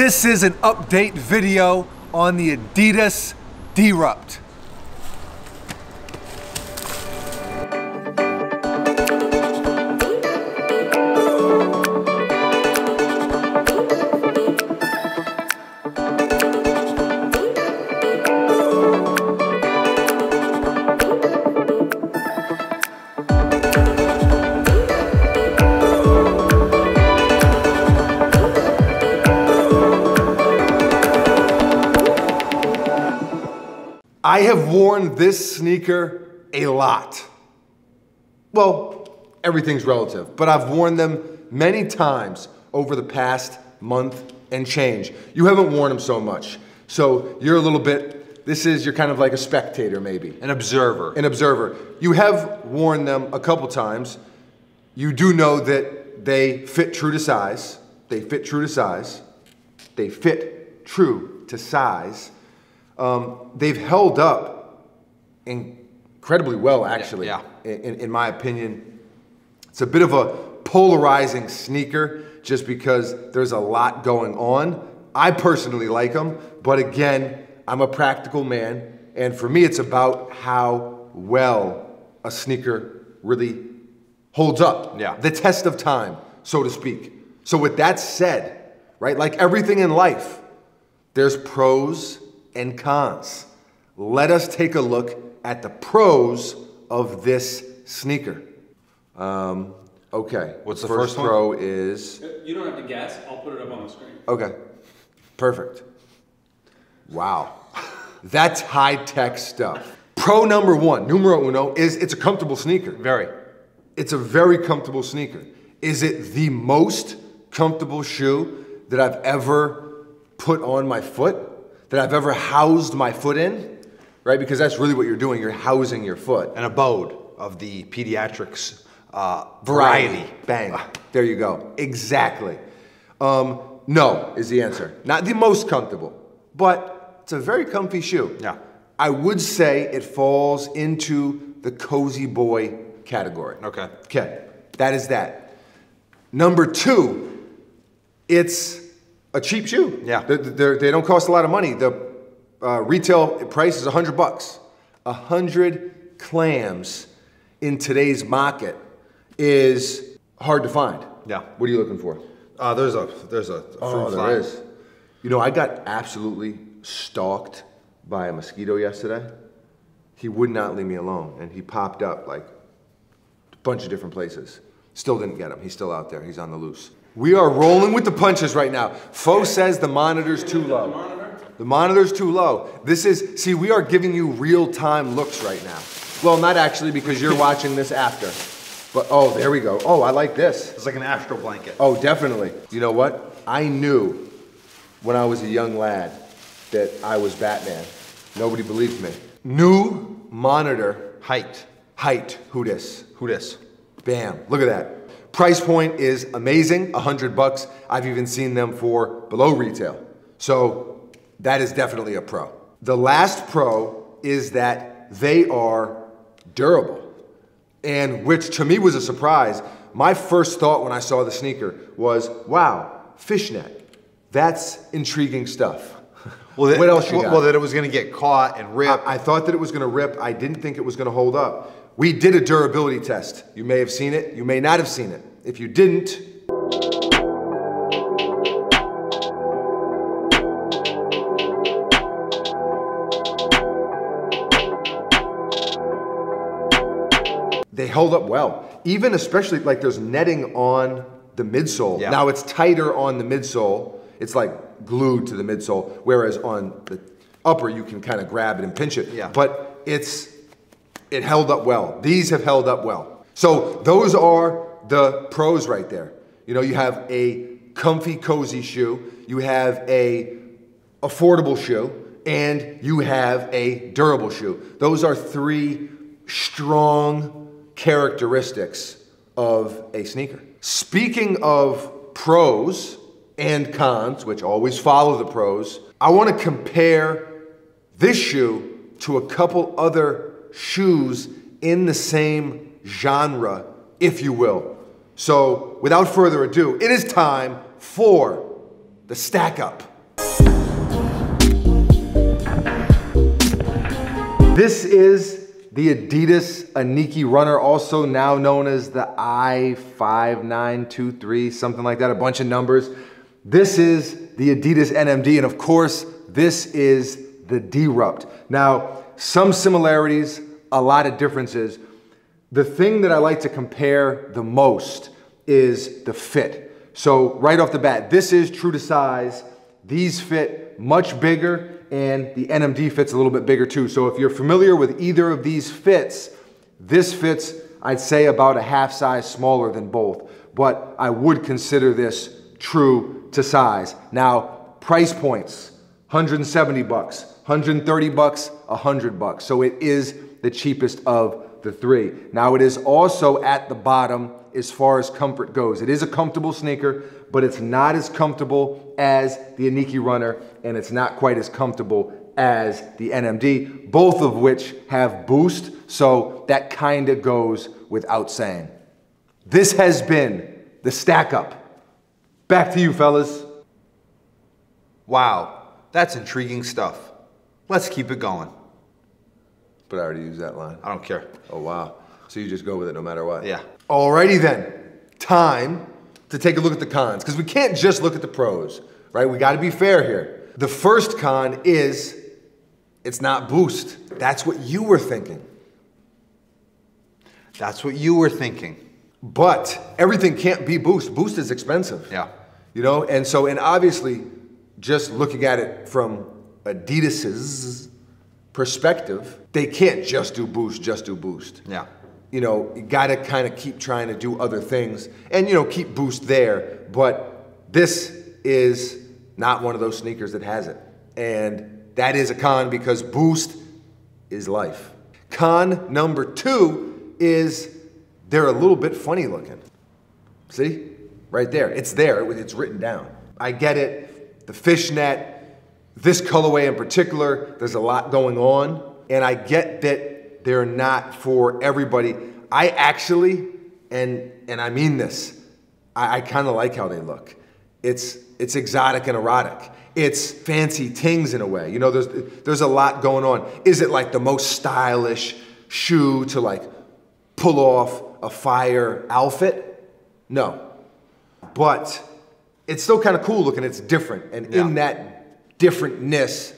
This is an update video on the ADIDAS DEERUPT. I have worn this sneaker a lot. Well, everything's relative, but I've worn them many times over the past month and change. You haven't worn them so much. So you're a little bit, you're kind of like a spectator maybe. An observer. An observer. You have worn them a couple times. You do know that they fit true to size. They fit true to size. They fit true to size. They've held up incredibly well, actually, yeah. In my opinion. It's a bit of a polarizing sneaker just because there's a lot going on. I personally like them, but again, I'm a practical man, and for me, it's about how well a sneaker really holds up. Yeah. The test of time, so to speak. So with that said, right, like everything in life, there's pros and cons. Let us take a look at the pros of this sneaker. Okay. What's the first pro is? You don't have to guess. I'll put it up on the screen. Okay. Perfect. Wow. That's high-tech stuff. Pro number one, numero uno, is it's a comfortable sneaker. Very. It's a very comfortable sneaker. Is it the most comfortable shoe that I've ever put on my foot? That I've ever housed my foot in, right? Because that's really what you're doing. You're housing your foot. An abode of the pediatrics variety. Bang. There you go. Exactly. No is the answer. Not the most comfortable, but it's a very comfy shoe. Yeah. I would say it falls into the cozy boy category. Okay. Okay. That is that. Number two, it's a cheap shoe. Yeah. They don't cost a lot of money. The retail price is $100. 100 clams in today's market is hard to find. Yeah. What are you looking for? There's a fruit fly. There is. You know, I got absolutely stalked by a mosquito yesterday. He would not leave me alone, and he popped up like a bunch of different places. Still didn't get him. He's still out there. He's on the loose. We are rolling with the punches right now. Fo says the monitor's too low. The monitor's too low. See, we are giving you real-time looks right now. Well, not actually, because you're watching this after. But, oh, there we go. Oh, I like this. It's like an astro blanket. Oh, definitely. You know what? I knew when I was a young lad that I was Batman. Nobody believed me. New monitor. Height. Who dis? Bam. Look at that. Price point is amazing, $100. I've even seen them for below retail. So that is definitely a pro. The last pro is that they are durable, and which to me was a surprise. My first thought when I saw the sneaker was, wow, fishnet. That's intriguing stuff. Well, what else you got? Well, that it was going to get caught and rip. I thought that it was going to rip. I didn't think it was going to hold up. We did a durability test. You may have seen it. You may not have seen it. If you didn't, they held up well. Even especially like there's netting on the midsole. Yeah. Now it's tighter on the midsole. It's like glued to the midsole, whereas on the upper you can kind of grab it and pinch it. Yeah. But it held up well. These have held up well. So those are the pros right there. You know, you have a comfy, cozy shoe, you have a affordable shoe, and you have a durable shoe. Those are three strong characteristics of a sneaker. Speaking of pros and cons, which always follow the pros, I want to compare this shoe to a couple other shoes in the same genre, if you will. So without further ado, it is time for the stack up. This is the Adidas Aniki Runner, also now known as the I5923, something like that, a bunch of numbers. This is the Adidas NMD, and of course, this is the Deerupt. Now, some similarities, a lot of differences. The thing that I like to compare the most is the fit. So right off the bat, this is true to size. These fit much bigger, and the NMD fits a little bit bigger too. So if you're familiar with either of these fits, this fits, I'd say, about a half size smaller than both. But I would consider this true to size. Now, price points, 170 bucks, 130 bucks, 100 bucks. So it is the cheapest of the three. Now it is also at the bottom as far as comfort goes. It is a comfortable sneaker, but it's not as comfortable as the Aniki Runner, and it's not quite as comfortable as the NMD, both of which have Boost, so that kind of goes without saying. This has been the Stack Up. Back to you, fellas. Wow, that's intriguing stuff. Let's keep it going. But I already used that line. I don't care. Oh, wow. So you just go with it no matter what? Yeah. Alrighty then. Time to take a look at the cons, because we can't just look at the pros, right? We got to be fair here. The first con is it's not Boost. That's what you were thinking. That's what you were thinking. But everything can't be Boost. Boost is expensive. Yeah. You know, and obviously, just looking at it from Adidas's perspective, they can't just do Boost, Yeah. You know, you gotta kind of keep trying to do other things and, you know, keep Boost there. But this is not one of those sneakers that has it. And that is a con because Boost is life. Con number two is they're a little bit funny looking. See? Right there. It's there. It's written down. I get it. The fishnet, this colorway in particular, there's a lot going on. And I get that they're not for everybody. I actually, and I mean this, I kind of like how they look. It's exotic and erotic. It's fancy tings in a way. You know, there's a lot going on. Is it like the most stylish shoe to like pull off a fire outfit? No. But it's still kind of cool looking. It's different. And in that differentness,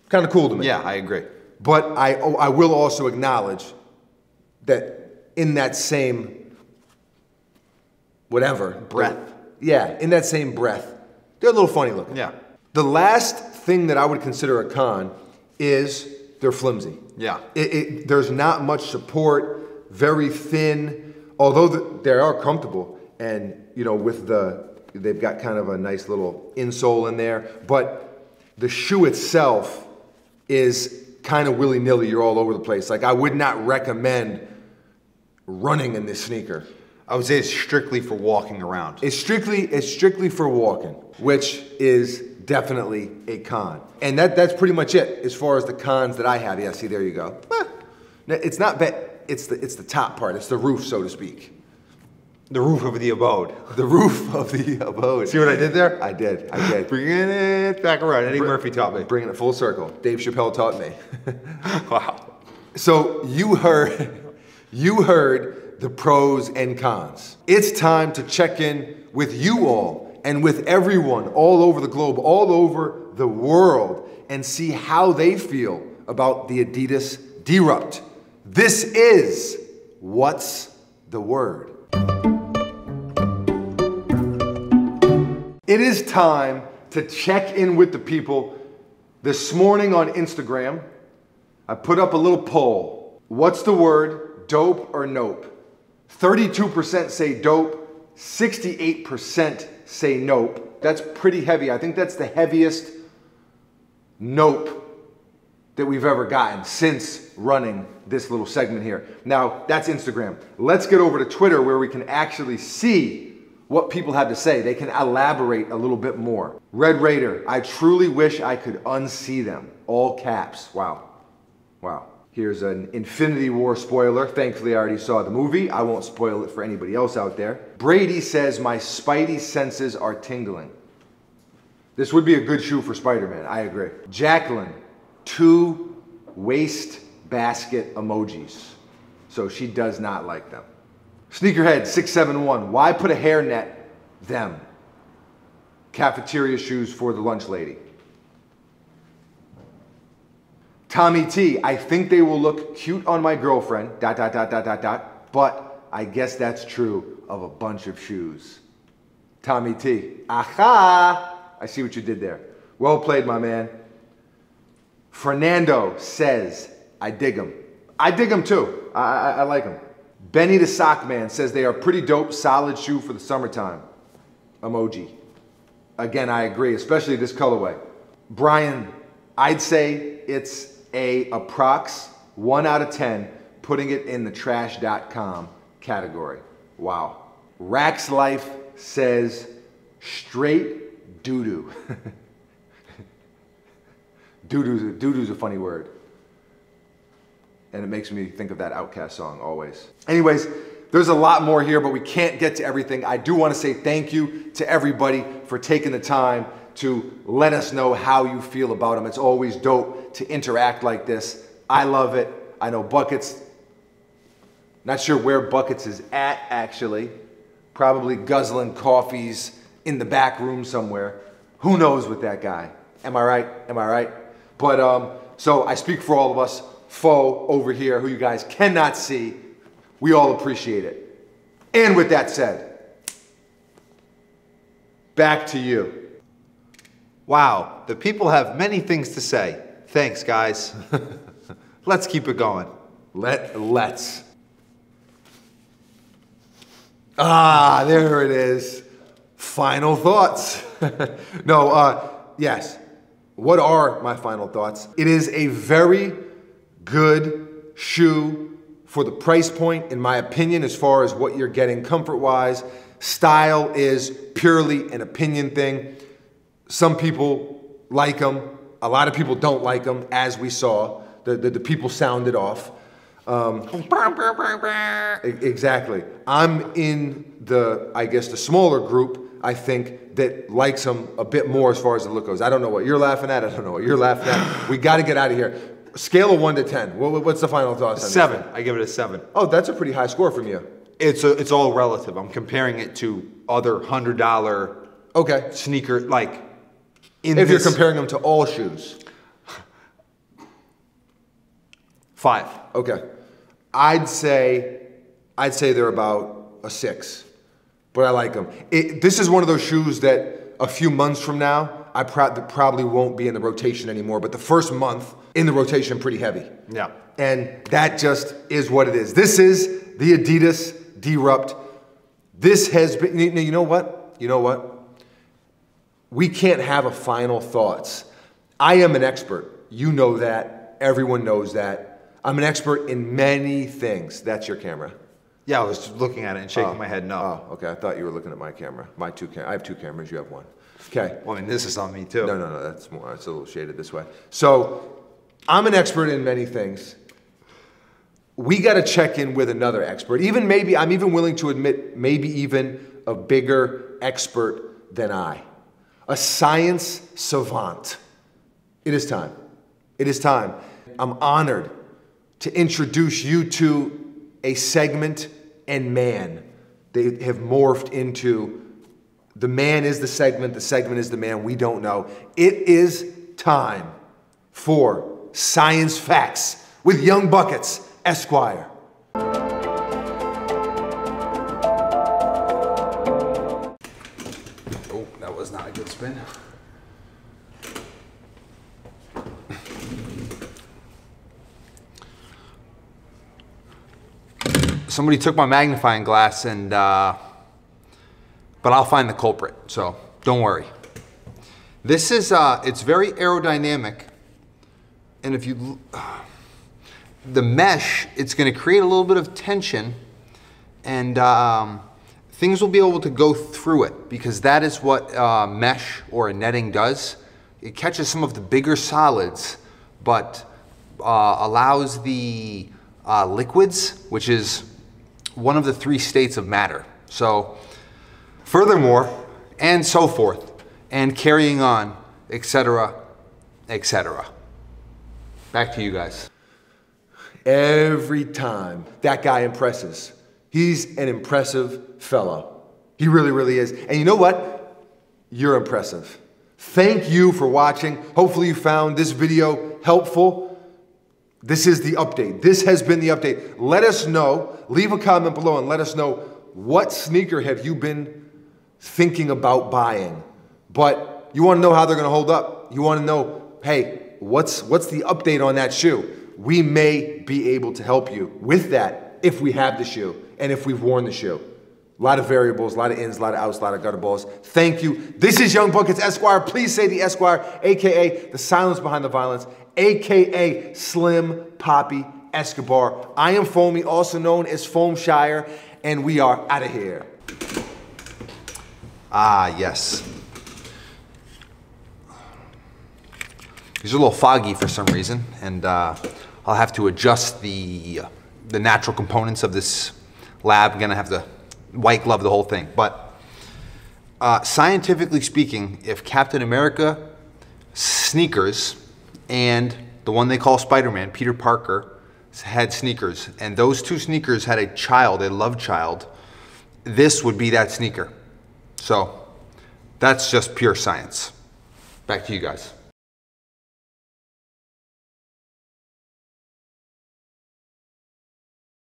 kind of cool to me. Yeah, I agree. But I will also acknowledge that in that same breath. In that same breath, they're a little funny looking. Yeah. The last thing that I would consider a con is they're flimsy. Yeah. There's not much support, very thin, although they are comfortable. And, you know, they've got kind of a nice little insole in there. But the shoe itself is kind of willy-nilly. You're all over the place. Like, I would not recommend running in this sneaker. I would say it's strictly for walking around. It's strictly for walking, which is definitely a con. And that's pretty much it as far as the cons that I have. Yeah, see, there you go. It's not bad. It's the top part. It's the roof, so to speak. The roof of the abode. The roof of the abode. See what I did there? I did. Bringing it back around. Eddie Murphy taught me. Bringing it full circle. Dave Chappelle taught me. Wow. So you heard the pros and cons. It's time to check in with you all and with everyone all over the globe, all over the world, and see how they feel about the Adidas Deerupt. This is What's the Word? It is time to check in with the people. This morning on Instagram, I put up a little poll. What's the word, dope or nope? 32% say dope, 68% say nope. That's pretty heavy. I think that's the heaviest nope that we've ever gotten since running this little segment here. Now, that's Instagram. Let's get over to Twitter where we can actually see what people have to say. They can elaborate a little bit more. Red Raider, I truly wish I could unsee them. All caps. Wow. Wow. Here's an Infinity War spoiler. Thankfully, I already saw the movie. I won't spoil it for anybody else out there. Brady says, my spidey senses are tingling. This would be a good shoe for Spider-Man. I agree. Jacqueline, too waist basket emojis. So she does not like them. Sneakerhead 671, why put a hairnet them? Cafeteria shoes for the lunch lady. Tommy T, I think they will look cute on my girlfriend, ... but I guess that's true of a bunch of shoes. Tommy T, aha! I see what you did there. Well played, my man. Fernando says, I dig them. I dig them too. I like them. Benny the Sock Man says they are pretty dope, solid shoe for the summertime. Emoji. Again, I agree, especially this colorway. Brian, I'd say it's a approx 1 out of 10, putting it in the trash.com category. Wow. Rax Life says straight doo-doo. Doo-doo's a funny word. And it makes me think of that Outkast song, always. Anyways, there's a lot more here, but we can't get to everything. I do want to say thank you to everybody for taking the time to let us know how you feel about them. It's always dope to interact like this. I love it. I know Buckets, not sure where Buckets is at, actually. Probably guzzling coffees in the back room somewhere. Who knows with that guy? Am I right? Am I right? But so I speak for all of us. Foe over here, who you guys cannot see, we all appreciate it. And with that said, back to you. Wow, the people have many things to say. Thanks, guys. Let's keep it going. Let's. Ah, there it is. Final thoughts. Yes. What are my final thoughts? It is a very good shoe for the price point, in my opinion, as far as what you're getting comfort-wise. Style is purely an opinion thing. Some people like them. A lot of people don't like them, as we saw. The people sounded off. Exactly. I'm in the, I guess, the smaller group, I think, that likes them a bit more as far as the look goes. I don't know what you're laughing at. I don't know what you're laughing at. We got to get out of here. Scale of 1 to 10. What's the final thoughts? 7. I give it a 7. Oh, that's a pretty high score from you. It's all relative. I'm comparing it to other $100 sneaker, like if you're comparing them to all shoes. 5. Okay. I'd say they're about a 6, but I like them. This is one of those shoes that a few months from now, I probably won't be in the rotation anymore, but the first month in the rotation, pretty heavy. Yeah. And that just is what it is. This is the Adidas Deerupt. This has been, you know what? You know what? We can't have a final thoughts. I am an expert. You know that. Everyone knows that. I'm an expert in many things. That's your camera. Yeah, I was looking at it and shaking my head no. Oh, okay. I thought you were looking at my camera. I have 2 cameras. You have 1. Okay. Well, I mean, this is on me too. No. That's more. It's a little shaded this way. So, I'm an expert in many things. We got to check in with another expert. Even maybe, I'm even willing to admit, maybe even a bigger expert than I. A science savant. It is time. It is time. I'm honored to introduce you to a segment and man. They have morphed into the man is the segment is the man. We don't know. It is time for Science Facts with Young Buckets, Esquire. Oh, that was not a good spin. Somebody took my magnifying glass and, but I'll find the culprit, so don't worry. This is, it's very aerodynamic. And if you, the mesh, it's gonna create a little bit of tension and things will be able to go through it because that is what mesh or a netting does. It catches some of the bigger solids, but allows the liquids, which is one of the 3 states of matter. So, furthermore, and so forth, and carrying on, etc., etc. Back to you guys. Every time that guy impresses. He's an impressive fellow. He really, really is. And you know what? You're impressive. Thank you for watching. Hopefully you found this video helpful. This is the update. This has been the update. Let us know. Leave a comment below and let us know what sneaker have you been thinking about buying. But you want to know how they're going to hold up. You want to know, hey, what's the update on that shoe? We may be able to help you with that if we have the shoe and if we've worn the shoe. A lot of variables, a lot of ins, a lot of outs, a lot of gutter balls. Thank you. This is Young Buckets Esquire. Please say the Esquire, a.k.a. the silence behind the violence, a.k.a. Slim Poppy Escobar. I am Foamy, also known as Foamshire, and we are out of here. Ah, yes. These are a little foggy for some reason, and I'll have to adjust the natural components of this lab. I'm gonna have to white glove the whole thing. But scientifically speaking, if Captain America sneakers and the one they call Spider-Man, Peter Parker, had sneakers, and those two sneakers had a child, a love child, this would be that sneaker. So that's just pure science. Back to you guys.